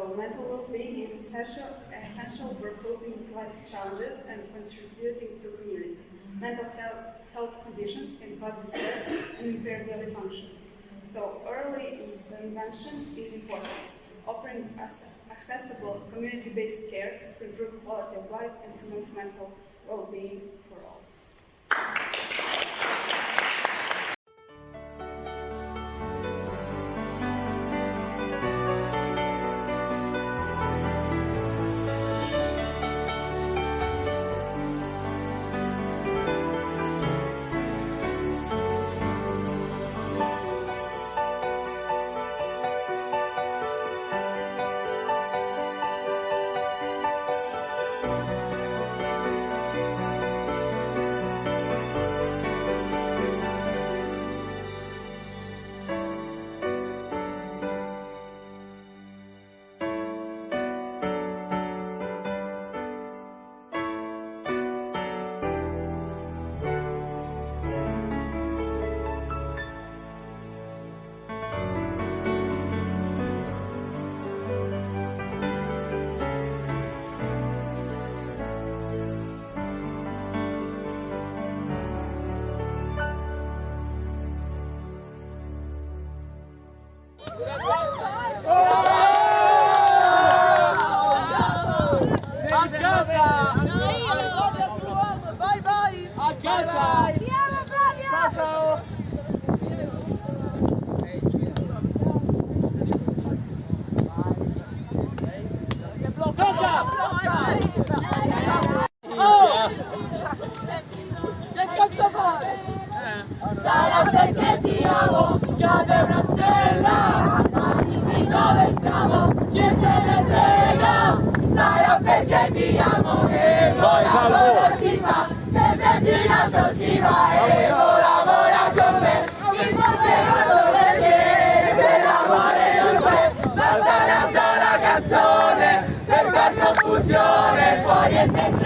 So mental well-being is essential for coping with life's challenges and contributing to community. Mental health conditions can cause distress and impair daily functions. So early intervention is important, offering accessible community-based care to improve quality of life and promote mental well-being for all. Vai, vai! A casa! Andiamo, Flavio! Ciao, ciao! Cosa? Oh! Che cazzo fai? Sarà perché ti amo, cade una stella, ma dimmi dove siamo, chi se ne frega? Sarà perché ti amo e vola si fa, se vedi un altro si va e vola con me, mi fa pagato perché se l'amore non c'è, basta una sola canzone per far confusione fuori e dentro.